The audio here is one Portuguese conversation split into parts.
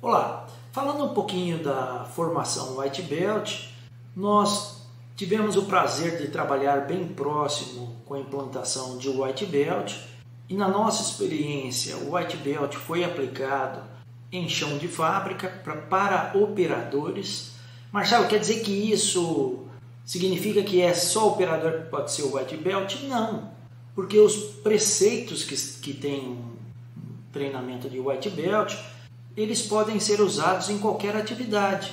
Olá, falando um pouquinho da formação White Belt, nós tivemos o prazer de trabalhar bem próximo com a implantação de White Belt e na nossa experiência o White Belt foi aplicado em chão de fábrica para operadores. Marcelo, quer dizer que isso significa que é só o operador que pode ser o White Belt? Não, porque os preceitos que tem um treinamento de White Belt, eles podem ser usados em qualquer atividade.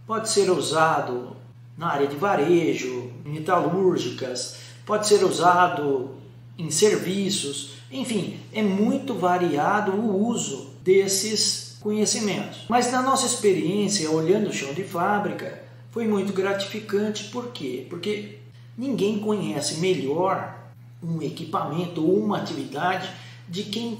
Pode ser usado na área de varejo, metalúrgicas, pode ser usado em serviços, enfim, é muito variado o uso desses conhecimentos. Mas na nossa experiência, olhando o chão de fábrica, foi muito gratificante. Por quê? Porque ninguém conhece melhor um equipamento ou uma atividade de quem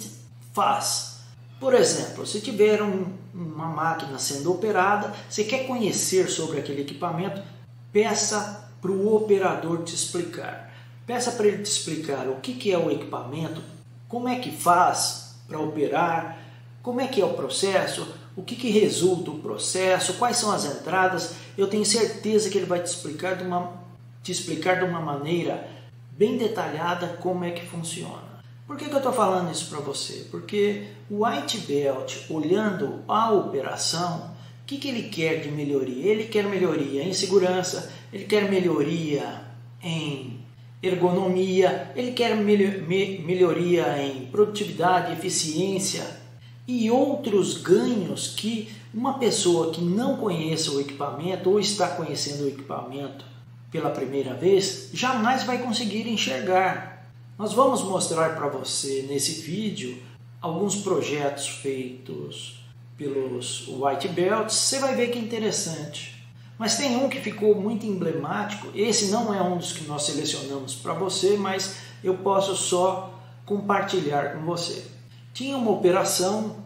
faz. Por exemplo, se tiver uma máquina sendo operada, você quer conhecer sobre aquele equipamento, peça para o operador te explicar. Peça para ele te explicar o que é o equipamento, como é que faz para operar, como é que é o processo, o que resulta o processo, quais são as entradas. Eu tenho certeza que ele vai te explicar de uma maneira bem detalhada como é que funciona. Por que eu estou falando isso para você? Porque o White Belt, olhando a operação, o que ele quer de melhoria? Ele quer melhoria em segurança, ele quer melhoria em ergonomia, ele quer melhoria em produtividade, eficiência e outros ganhos que uma pessoa que não conheça o equipamento ou está conhecendo o equipamento pela primeira vez, jamais vai conseguir enxergar. Nós vamos mostrar para você nesse vídeo alguns projetos feitos pelos White Belts. Você vai ver que é interessante. Mas tem um que ficou muito emblemático. Esse não é um dos que nós selecionamos para você, mas eu posso só compartilhar com você. Tinha uma operação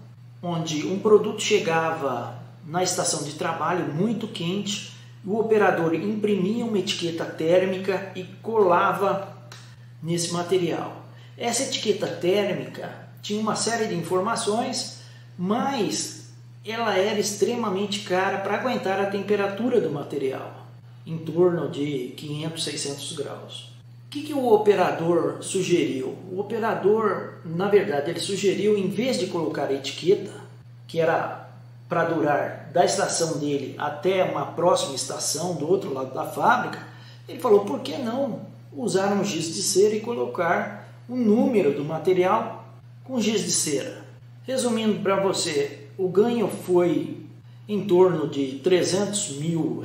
onde um produto chegava na estação de trabalho muito quente, o operador imprimia uma etiqueta térmica e colava nesse material. Essa etiqueta térmica tinha uma série de informações, mas ela era extremamente cara para aguentar a temperatura do material, em torno de 500, 600 graus. O que o operador sugeriu? O operador, na verdade, ele sugeriu, em vez de colocar a etiqueta, que era para durar da estação dele até uma próxima estação do outro lado da fábrica, ele falou, por que não usar um giz de cera e colocar o número do material com giz de cera. Resumindo para você, o ganho foi em torno de R$300 mil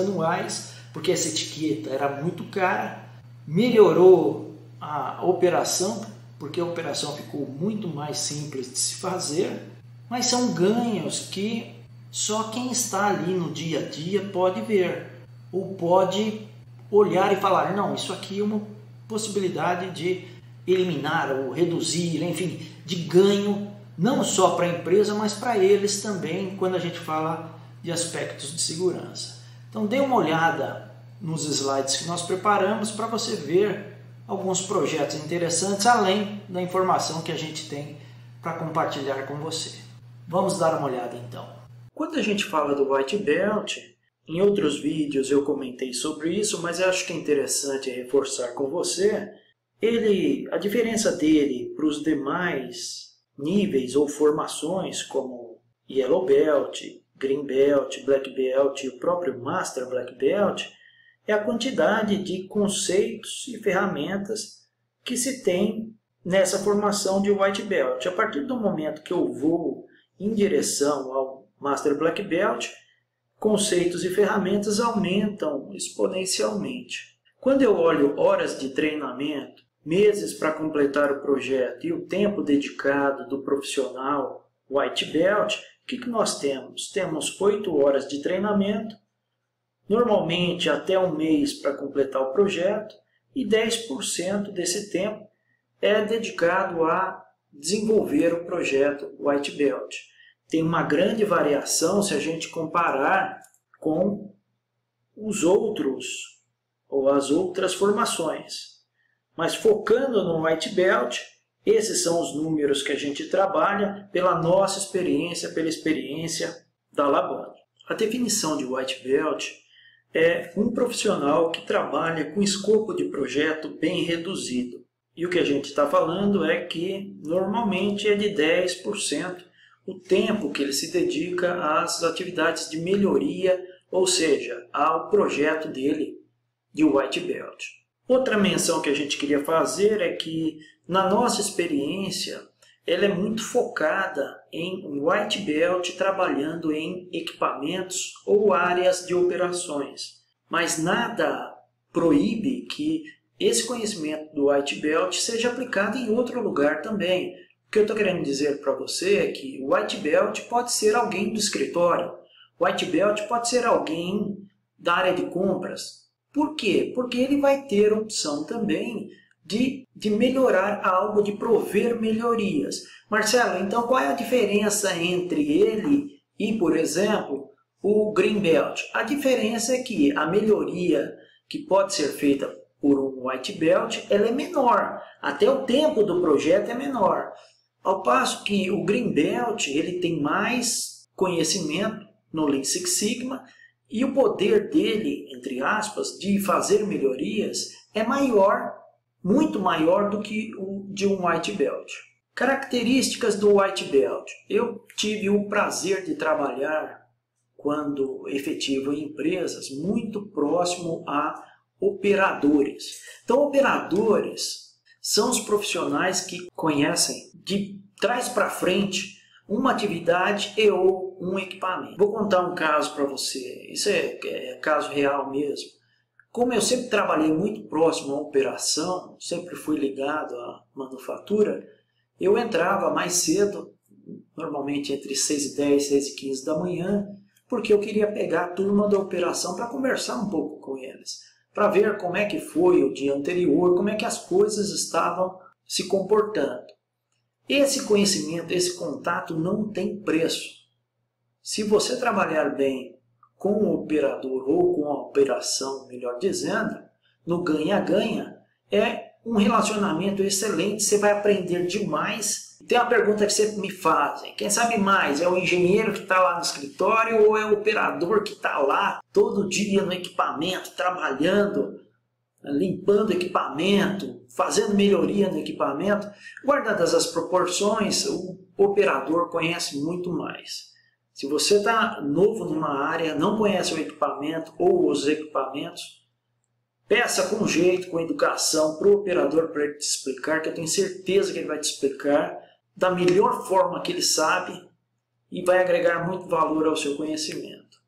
anuais, porque essa etiqueta era muito cara, melhorou a operação, porque a operação ficou muito mais simples de se fazer, mas são ganhos que só quem está ali no dia a dia pode ver, ou pode olhar e falar, não, isso aqui é uma possibilidade de eliminar ou reduzir, enfim, de ganho, não só para a empresa, mas para eles também, quando a gente fala de aspectos de segurança. Então dê uma olhada nos slides que nós preparamos para você ver alguns projetos interessantes, além da informação que a gente tem para compartilhar com você. Vamos dar uma olhada então. Quando a gente fala do White Belt, em outros vídeos eu comentei sobre isso, mas eu acho que é interessante reforçar com você. A diferença dele para os demais níveis ou formações, como Yellow Belt, Green Belt, Black Belt e o próprio Master Black Belt, é a quantidade de conceitos e ferramentas que se tem nessa formação de White Belt. A partir do momento que eu vou em direção ao Master Black Belt, conceitos e ferramentas aumentam exponencialmente. Quando eu olho horas de treinamento, meses para completar o projeto e o tempo dedicado do profissional White Belt, o que nós temos? Temos 8 horas de treinamento, normalmente até um mês para completar o projeto, e 10% desse tempo é dedicado a desenvolver o projeto White Belt. Tem uma grande variação se a gente comparar com os outros ou as outras formações. Mas focando no White Belt, Esses são os números que a gente trabalha pela nossa experiência, pela experiência da Labonte. A definição de White Belt é um profissional que trabalha com escopo de projeto bem reduzido. E o que a gente está falando é que normalmente é de 10% o tempo que ele se dedica às atividades de melhoria, ou seja, ao projeto dele de White Belt. Outra menção que a gente queria fazer é que, na nossa experiência, ela é muito focada em White Belt trabalhando em equipamentos ou áreas de operações. Mas nada proíbe que esse conhecimento do White Belt seja aplicado em outro lugar também. O que eu estou querendo dizer para você é que o White Belt pode ser alguém do escritório, o White Belt pode ser alguém da área de compras. Por quê? Porque ele vai ter opção também de melhorar algo, de prover melhorias. Marcelo, então qual é a diferença entre ele e, por exemplo, o Green Belt? A diferença é que a melhoria que pode ser feita por um White Belt, ela é menor. Até o tempo do projeto é menor. Ao passo que o Green Belt, ele tem mais conhecimento no Lean Six Sigma e o poder dele, entre aspas, de fazer melhorias é maior, muito maior do que o de um White Belt. Características do White Belt. Eu tive o prazer de trabalhar, quando efetivo em empresas, muito próximo a operadores. Então, operadores são os profissionais que conhecem de trás para frente uma atividade e ou um equipamento. Vou contar um caso para você, isso é caso real mesmo. Como eu sempre trabalhei muito próximo à operação, sempre fui ligado à manufatura, eu entrava mais cedo, normalmente entre 6h10 e 6h15 da manhã, porque eu queria pegar a turma da operação para conversar um pouco com eles, para ver como é que foi o dia anterior, como é que as coisas estavam se comportando. Esse conhecimento, esse contato não tem preço. Se você trabalhar bem com o operador ou com a operação, melhor dizendo, no ganha-ganha, é um relacionamento excelente, você vai aprender demais. Tem uma pergunta que sempre me fazem, quem sabe mais, é o engenheiro que está lá no escritório ou é o operador que está lá todo dia no equipamento, trabalhando, limpando equipamento, fazendo melhoria no equipamento? Guardadas as proporções, o operador conhece muito mais. Se você está novo numa área, não conhece o equipamento ou os equipamentos, peça com jeito, com educação para o operador para ele te explicar, que eu tenho certeza que ele vai te explicar da melhor forma que ele sabe e vai agregar muito valor ao seu conhecimento.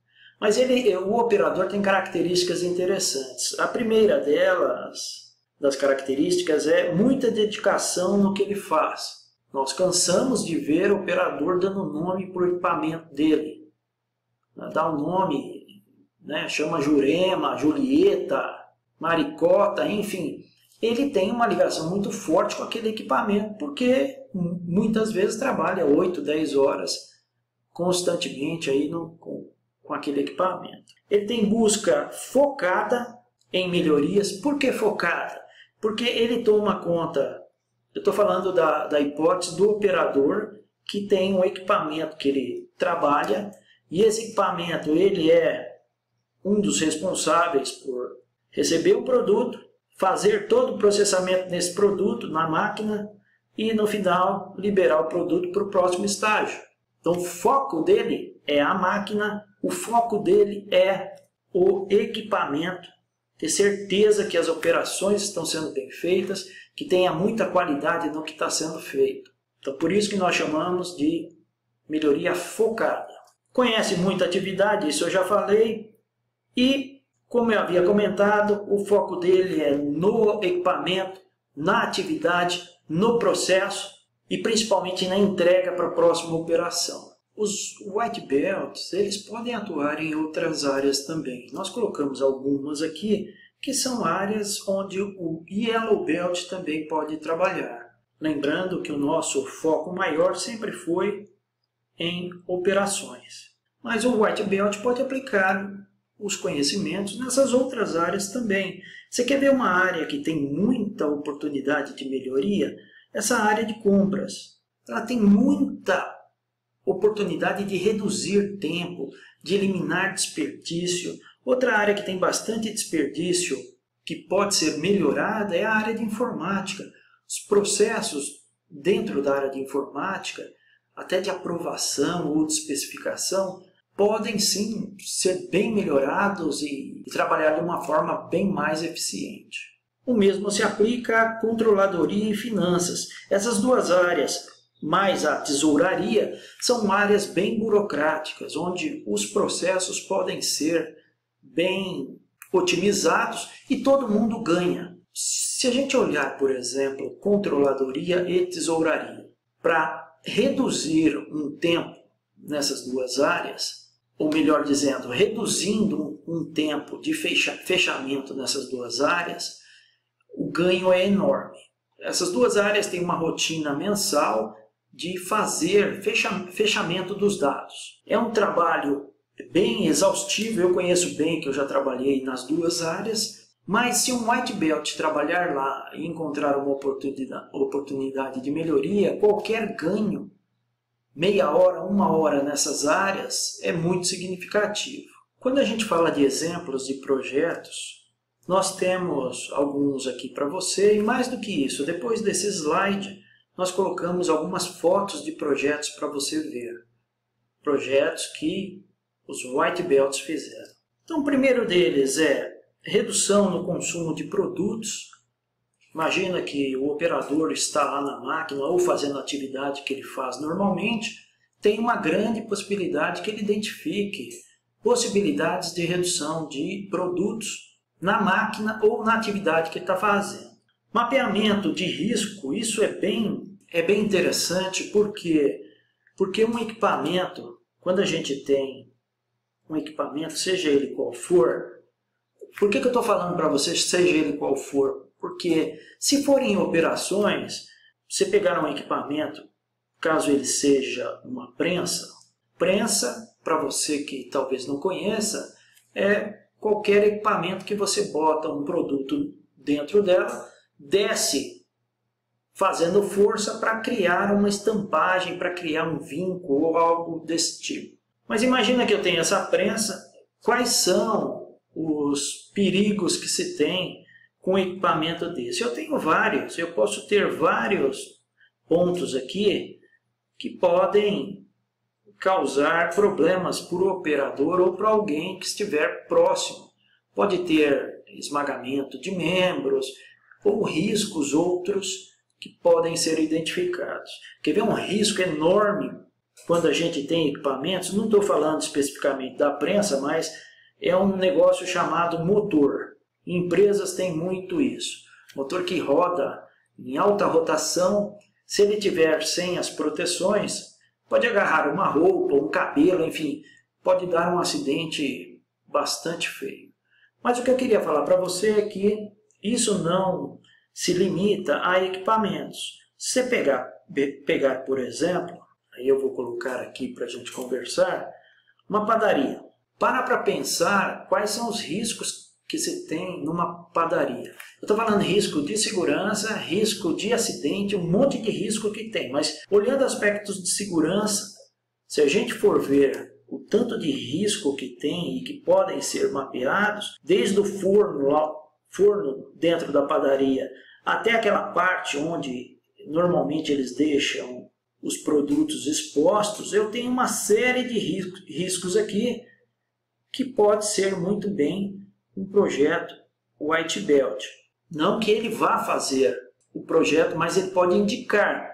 Mas o operador tem características interessantes. A primeira das características é muita dedicação no que ele faz. Nós cansamos de ver o operador dando nome para o equipamento dele. Dá um nome, né? Chama Jurema, Julieta, Maricota, enfim. Ele tem uma ligação muito forte com aquele equipamento, porque muitas vezes trabalha 8, 10 horas constantemente aí com aquele equipamento. Ele tem busca focada em melhorias. Por que focada? Porque ele toma conta, eu estou falando da hipótese do operador que tem um equipamento que ele trabalha e esse equipamento ele é um dos responsáveis por receber o produto, fazer todo o processamento nesse produto na máquina e no final liberar o produto para o próximo estágio. Então o foco dele é a máquina, o foco dele é o equipamento, ter certeza que as operações estão sendo bem feitas, que tenha muita qualidade no que está sendo feito. Então por isso que nós chamamos de melhoria focada. Conhece muita atividade, isso eu já falei, e como eu havia comentado, o foco dele é no equipamento, na atividade, no processo e principalmente na entrega para a próxima operação. Os White Belts, eles podem atuar em outras áreas também. Nós colocamos algumas aqui que são áreas onde o Yellow Belt também pode trabalhar. Lembrando que o nosso foco maior sempre foi em operações. Mas o White Belt pode aplicar os conhecimentos nessas outras áreas também. Você quer ver uma área que tem muita oportunidade de melhoria? Essa área de compras, ela tem muita oportunidade de reduzir tempo, de eliminar desperdício. Outra área que tem bastante desperdício, que pode ser melhorada, é a área de informática. Os processos dentro da área de informática, até de aprovação ou de especificação, podem sim ser bem melhorados e trabalhar de uma forma bem mais eficiente. O mesmo se aplica à controladoria e finanças. Essas duas áreas, mais a tesouraria, são áreas bem burocráticas, onde os processos podem ser bem otimizados e todo mundo ganha. Se a gente olhar, por exemplo, controladoria e tesouraria, para reduzir um tempo nessas duas áreas, ou melhor dizendo, reduzindo um tempo de fechamento nessas duas áreas, o ganho é enorme. Essas duas áreas têm uma rotina mensal de fazer fechamento dos dados. É um trabalho bem exaustivo, eu conheço bem, que eu já trabalhei nas duas áreas, mas se um White Belt trabalhar lá e encontrar uma oportunidade de melhoria, qualquer ganho, meia hora, uma hora nessas áreas, é muito significativo. Quando a gente fala de exemplos de projetos, nós temos alguns aqui para você, e mais do que isso, depois desse slide, nós colocamos algumas fotos de projetos para você ver. Projetos que os White Belts fizeram. Então, o primeiro deles é redução no consumo de produtos. Imagina que o operador está lá na máquina ou fazendo a atividade que ele faz normalmente, tem uma grande possibilidade que ele identifique possibilidades de redução de produtos na máquina ou na atividade que ele está fazendo. Mapeamento de risco, isso é bem interessante porque um equipamento, quando a gente tem um equipamento, seja ele qual for, por que eu estou falando para você seja ele qual for? Porque se forem operações, você pegar um equipamento, caso ele seja uma prensa, para você que talvez não conheça, é qualquer equipamento que você bota um produto dentro dela, desce fazendo força para criar uma estampagem, para criar um vinco ou algo desse tipo. Mas imagina que eu tenho essa prensa, quais são os perigos que se tem com um equipamento desse? Eu tenho vários, eu posso ter vários pontos aqui que podem causar problemas para o operador ou para alguém que estiver próximo. Pode ter esmagamento de membros ou riscos outros que podem ser identificados. Quer ver um risco enorme quando a gente tem equipamentos? Não estou falando especificamente da prensa, mas é um negócio chamado motor. Empresas têm muito isso. Motor que roda em alta rotação, se ele tiver sem as proteções, pode agarrar uma roupa, um cabelo, enfim, pode dar um acidente bastante feio. Mas o que eu queria falar para você é que isso não se limita a equipamentos. Se você pegar, por exemplo, aí eu vou colocar aqui para a gente conversar, uma padaria. Para pensar quais são os riscos que se tem numa padaria. Eu estou falando risco de segurança, risco de acidente, um monte de risco que tem. Mas olhando aspectos de segurança, se a gente for ver o tanto de risco que tem e que podem ser mapeados, desde o forno dentro da padaria, até aquela parte onde normalmente eles deixam os produtos expostos, eu tenho uma série de riscos aqui que pode ser muito bem um projeto White Belt. Não que ele vá fazer o projeto, mas ele pode indicar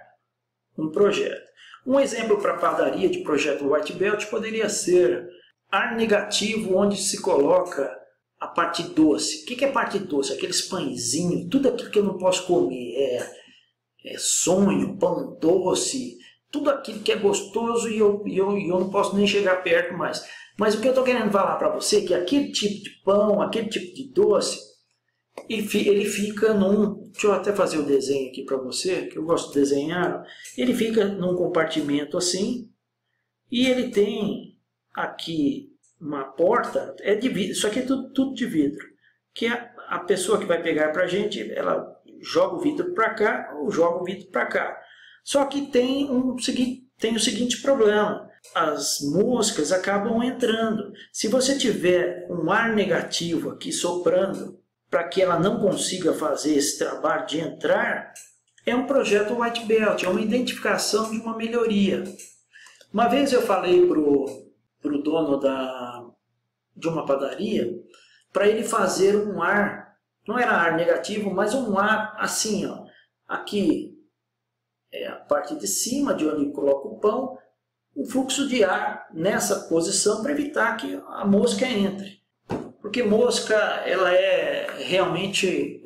um projeto. Um exemplo para padaria de projeto White Belt poderia ser ar negativo onde se coloca a parte doce. O que é parte doce? Aqueles pãezinhos, tudo aquilo que eu não posso comer. É sonho, pão doce, tudo aquilo que é gostoso e eu não posso nem chegar perto mais. Mas o que eu estou querendo falar para você é que aquele tipo de pão, aquele tipo de doce, ele fica num... Deixa eu até fazer o desenho aqui para você, que eu gosto de desenhar. Ele fica num compartimento assim, e ele tem aqui uma porta, é de vidro, isso aqui é tudo de vidro, que a pessoa que vai pegar para a gente, ela joga o vidro para cá ou joga o vidro para cá. Só que tem o seguinte problema, as moscas acabam entrando. Se você tiver um ar negativo aqui soprando, para que ela não consiga fazer esse trabalho de entrar, é um projeto White Belt, é uma identificação de uma melhoria. Uma vez eu falei para o dono de uma padaria, para ele fazer um ar, não era ar negativo, mas um ar assim, ó, aqui é a parte de cima de onde coloca o pão, um fluxo de ar nessa posição para evitar que a mosca entre. Porque mosca, ela realmente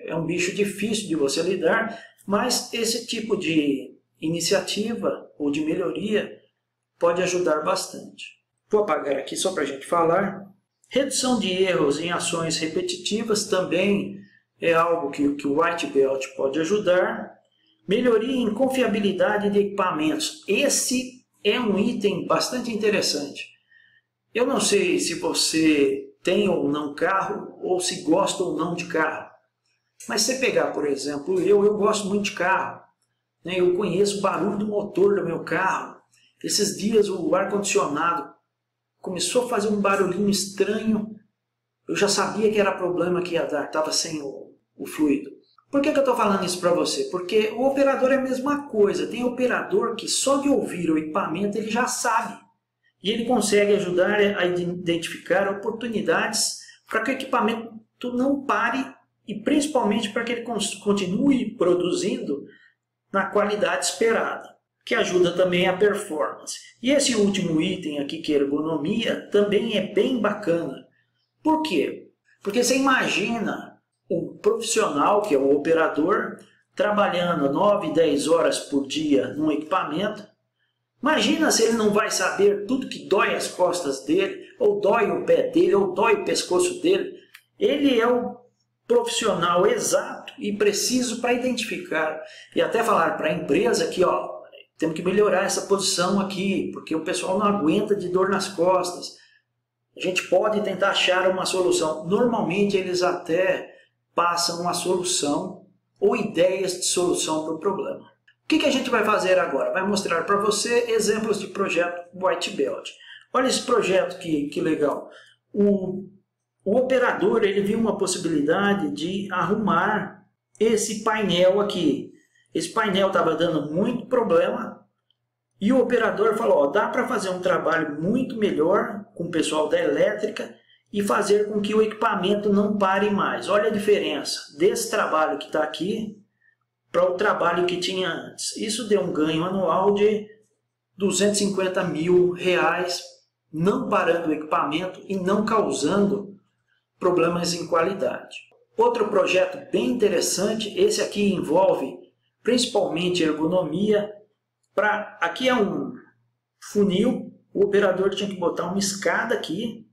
é um bicho difícil de você lidar, mas esse tipo de iniciativa ou de melhoria pode ajudar bastante. Vou apagar aqui só para a gente falar. Redução de erros em ações repetitivas também é algo que o White Belt pode ajudar. Melhoria em confiabilidade de equipamentos. Esse é um item bastante interessante. Eu não sei se você tem ou não carro, ou se gosta ou não de carro. Mas se você pegar, por exemplo, eu gosto muito de carro. Né? Eu conheço o barulho do motor do meu carro. Esses dias o ar-condicionado começou a fazer um barulhinho estranho. Eu já sabia que era problema que ia dar, estava sem o fluido. Por que eu estou falando isso para você? Porque o operador é a mesma coisa. Tem operador que só de ouvir o equipamento ele já sabe. E ele consegue ajudar a identificar oportunidades para que o equipamento não pare e principalmente para que ele continue produzindo na qualidade esperada, que ajuda também a performance. E esse último item aqui, que é a ergonomia, também é bem bacana. Por quê? Porque você imagina um profissional, que é o operador, trabalhando 9, 10 horas por dia num equipamento. Imagina se ele não vai saber tudo que dói as costas dele, ou dói o pé dele, ou dói o pescoço dele. Ele é o profissional exato e preciso para identificar. E até falar para a empresa que, ó, temos que melhorar essa posição aqui, porque o pessoal não aguenta de dor nas costas. A gente pode tentar achar uma solução. Normalmente eles até passam uma solução ou ideias de solução para o problema. O que a gente vai fazer agora? Vai mostrar para você exemplos de projeto White Belt. Olha esse projeto que legal. O operador ele viu uma possibilidade de arrumar esse painel aqui. Esse painel estava dando muito problema e o operador falou, ó, dá para fazer um trabalho muito melhor com o pessoal da elétrica e fazer com que o equipamento não pare mais. Olha a diferença desse trabalho que está aqui para o trabalho que tinha antes. Isso deu um ganho anual de R$250 mil, não parando o equipamento e não causando problemas em qualidade. Outro projeto bem interessante, esse aqui envolve principalmente ergonomia. Aqui é um funil, o operador tinha que botar uma escada aqui,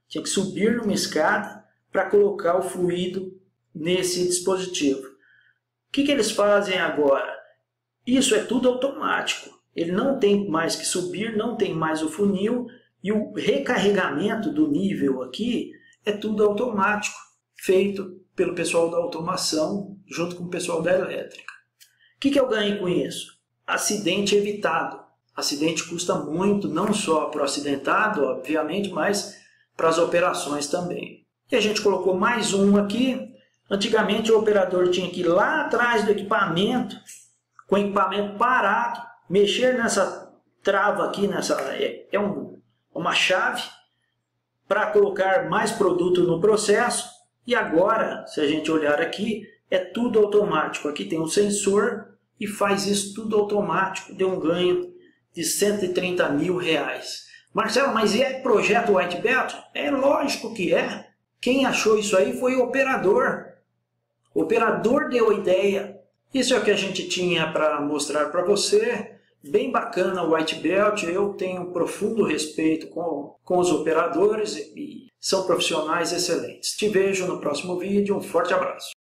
tinha que subir numa escada para colocar o fluido nesse dispositivo. O que eles fazem agora? Isso é tudo automático. Ele não tem mais que subir, não tem mais o funil e o recarregamento do nível aqui é tudo automático, feito pelo pessoal da automação junto com o pessoal da elétrica. O que eu ganho com isso? Acidente evitado. Acidente custa muito, não só para o acidentado, obviamente, mas para as operações também. E a gente colocou mais um aqui. Antigamente o operador tinha que ir lá atrás do equipamento, com o equipamento parado, mexer nessa trava aqui, uma chave, para colocar mais produto no processo. E agora, se a gente olhar aqui, é tudo automático. Aqui tem um sensor e faz isso tudo automático, deu um ganho de R$130 mil. Marcelo, mas é projeto White Belt? É lógico que é. Quem achou isso aí foi o operador. O operador deu a ideia. Isso é o que a gente tinha para mostrar para você. Bem bacana o White Belt. Eu tenho um profundo respeito com os operadores e são profissionais excelentes. Te vejo no próximo vídeo. Um forte abraço.